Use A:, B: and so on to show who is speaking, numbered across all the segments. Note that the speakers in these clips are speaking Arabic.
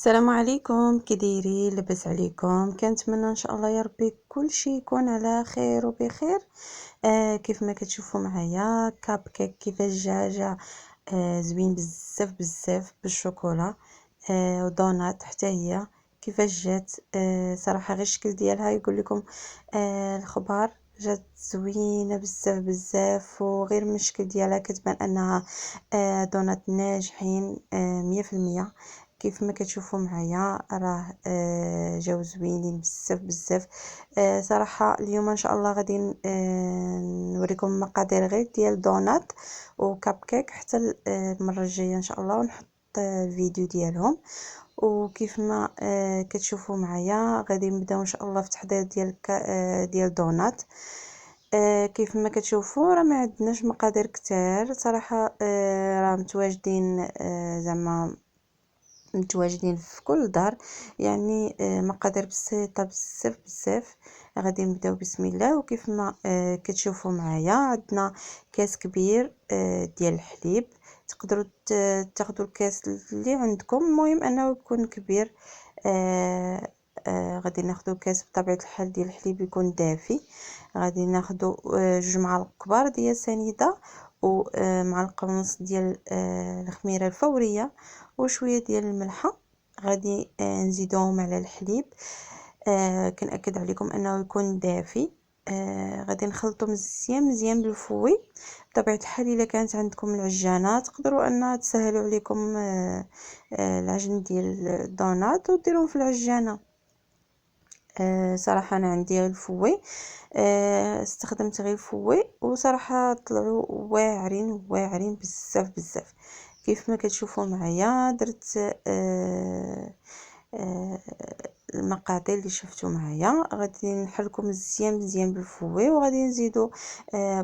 A: السلام عليكم، كي دايرين؟ لاباس عليكم؟ كنتمنى ان شاء الله يا ربي كل شيء يكون على خير وبخير. كيف ما كتشوفوا معايا كاب كيك كيفاش جا زوين بزاف بزاف بالشوكولا. ودونات حتى هي كيفاش جات. صراحه غير الشكل ديالها يقول لكم الخبار. جات زوينه بزاف بزاف، وغير من الشكل ديالها كتبان انها دونات ناجحين 100%. كيف ما كتشوفوا معايا راه جاو زوينين بزاف بزاف. صراحه اليوم ان شاء الله غادي نوريكم مقادير غير ديال دونات وكاب كيك حتى المره الجايه ان شاء الله، ونحط الفيديو ديالهم. وكيف ما كتشوفوا معايا غادي نبداو ان شاء الله في التحضير ديال ديال دونات. كيف ما كتشوفوا راه ما عندناش مقادير كتير صراحه. راه متواجدين، زعما متواجدين في كل دار، يعني مقادير بسيطه بزاف بزاف. غادي نبداو بسم الله. وكيف ما كتشوفوا معايا عندنا كاس كبير ديال الحليب. تقدروا تاخذوا الكاس اللي عندكم، المهم انه يكون كبير. غادي ناخذوا كاس بطبيعه الحال ديال الحليب يكون دافي. غادي ناخذوا 2 معالق كبار ديال سنيده، ومعلقه ونص ديال الخميره الفوريه، وشويه ديال الملحه. غادي نزيدوهم على الحليب. كنأكد عليكم انه يكون دافي. غادي نخلطو مزيان مزيان بالفوي. بطبيعه الحال الا كانت عندكم العجانه تقدروا انها تسهلوا عليكم العجن ديال الدونات وديروهم في العجانه. صراحه انا عندي غير الفوي. استخدمت غير الفوي، وصراحه طلعوا واعرين واعرين بزاف بزاف. كيف ما كتشوفوا معايا درت آه، المقادير اللي شفتوا معايا. غادي نحركو مزيان مزيان بالفوي، وغادي نزيدو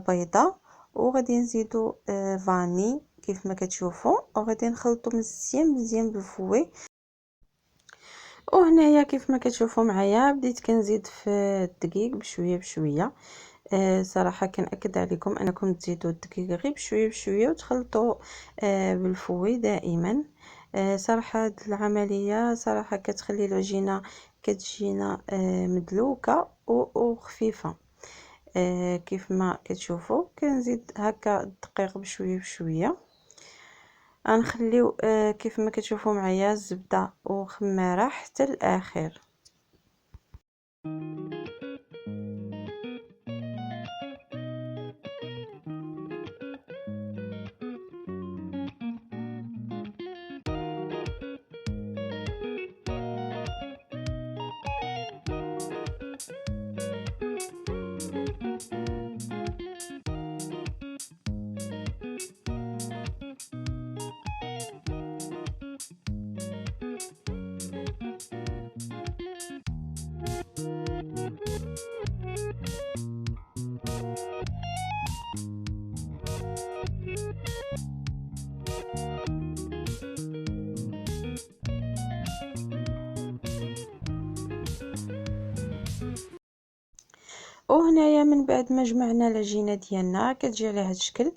A: بيضه، وغادي نزيدو فاني كيف ما كتشوفوا، وغادي نخلطو مزيان مزيان بالفوي. وهنايا كيف ما كتشوفوا معايا بديت كنزيد في الدقيق بشويه بشويه. صراحه كنأكد عليكم انكم تزيدوا الدقيق غير بشويه بشويه وتخلطوا بالفوي دائما. صراحه هاد العمليه صراحه كتخلي العجينه كتجينا مدلوكه وخفيفه. كيف ما كتشوفوا كنزيد هكا الدقيق بشويه بشويه. غنخليو كيف ما كتشوفوا معايا الزبده وخماره حتى الاخر. وهنايا من بعد ما جمعنا العجينه ديالنا كتجي على هذا الشكل.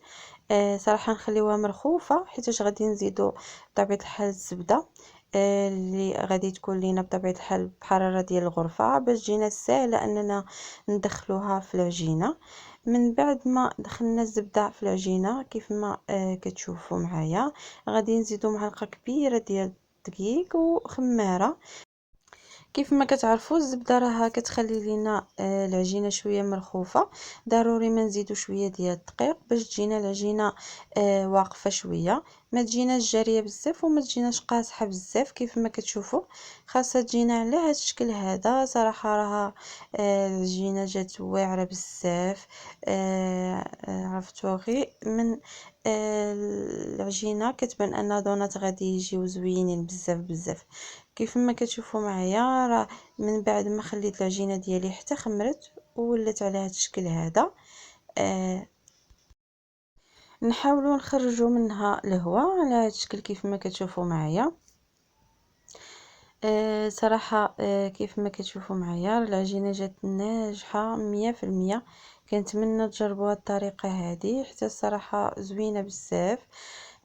A: صراحه نخليوها مرخوفه حيت غادي نزيدو بطبيعه الحال الزبده اللي غادي تكون لينا بطبيعه الحال بحراره ديال الغرفه باش تجينا سهله اننا ندخلوها في العجينه. من بعد ما دخلنا الزبده في العجينه كيف ما كتشوفوا معايا غادي نزيدو معلقه كبيره ديال الدقيق وخماره. كيف ما كتعرفوا الزبده راها كتخلي لينا العجينه شويه مرخوفه. ضروري ما نزيدو شويه ديال الدقيق باش تجينا العجينه واقفه شويه، ما تجيناش جاريه بزاف وما تجيناش قاصحه بزاف. كيف ما كتشوفوا خاصها تجينا على هذا الشكل هذا. صراحه راها العجينه جات واعره بزاف. عرفتوا غير من العجينه كتبان ان دونات غادي يجيو زوينين بزاف بزاف. كيف ما كتشوفوا معايا راه من بعد ما خليت العجينه ديالي حتى خمرت ولات على هذا الشكل هذا. نحاولوا نخرجوا منها الهواء على هذا الشكل كيف ما كتشوفوا معايا. صراحه كيف ما كتشوفوا معايا العجينه جات ناجحه 100%. كنتمنى تجربوا الطريقه هذه حتى الصراحه زوينه بزاف.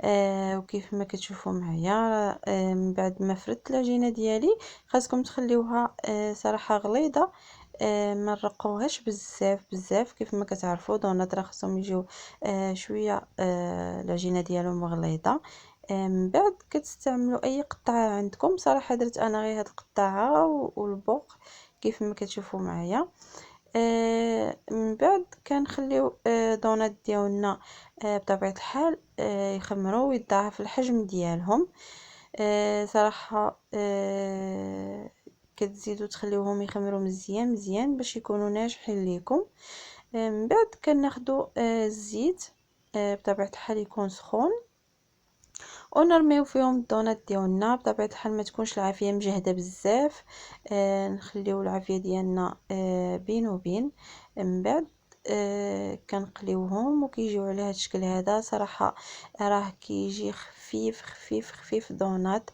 A: وكيف ما كتشوفوا معايا من بعد ما فردت العجينه ديالي خاصكم تخليوها صراحه غليظه، ما نرقوهاش بزاف كيف ما كتعرفوا دونات راه خصهم يجيو شويه العجينه ديالهم غليظه. من بعد كتستعملوا اي قطعه عندكم، صراحه درت انا غير هاد القطعه والبوق كيف ما كتشوفوا معايا. من بعد كنخليو دونات ديالنا بطبيعه الحال يخمروا ويتضاعف الحجم ديالهم. صراحه كتزيدوا تخليوهم يخمروا مزيان باش يكونوا ناجحين ليكم. من بعد كناخذوا الزيت بطبيعه الحال يكون سخون ونرميو فيهم الدونات ديالنا. بطبيعه الحال ما تكونش العافيه مجهده بزاف، نخليو العافيه ديالنا بين وبين. من بعد كنقليوهم وكيجيو على هذا الشكل هذا. صراحه راه كيجي خفيف دونات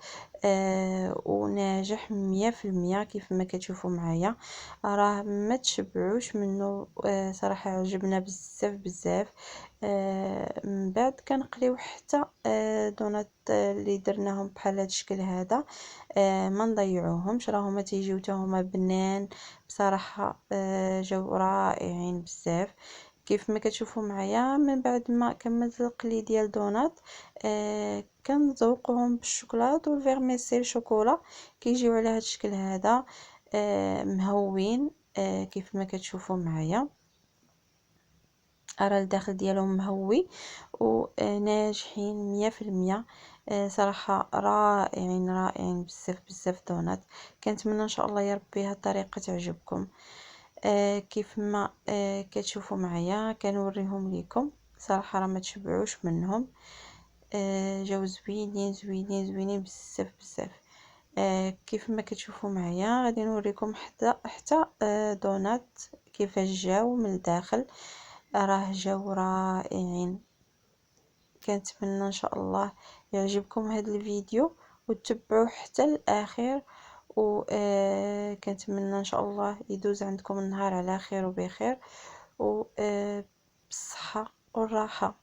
A: وناجح 100% كيف ما كتشوفوا معايا، راه ما تشبعوش منه. صراحه عجبنا بزاف. من بعد كنقليو حتى دونات اللي درناهم بحال هذا الشكل هذا ما نضيعوهمش، راه هما تيجيو حتى هما بنان بصراحه. جاو رائعين بزاف كيف ما كتشوفوا معايا. من بعد ما كملت القلي ديال دونات كنذوقهم بالشوكولات والفيرميسيل شوكولا، كيجيو على هذا الشكل هذا مهوين كيف ما كتشوفوا معايا. راه الداخل ديالهم مهوي وناجحين 100%. صراحه رائعين بزاف دونات. كنتمنى ان شاء الله يا ربي هاد الطريقه تعجبكم. كيف ما كتشوفوا معايا كنوريهم ليكم، صراحه راه ما تشبعوش منهم. جاو زوينين بزاف. كيف ما كتشوفوا معايا غادي نوريكم حتى دونات كيفاش جاو من الداخل، راه جاو رائعين. كنتمنى ان شاء الله يعجبكم هذا الفيديو وتتبعوه حتى الاخير، كنتمنى ان شاء الله يدوز عندكم النهار على خير وبخير بالصحه والراحه.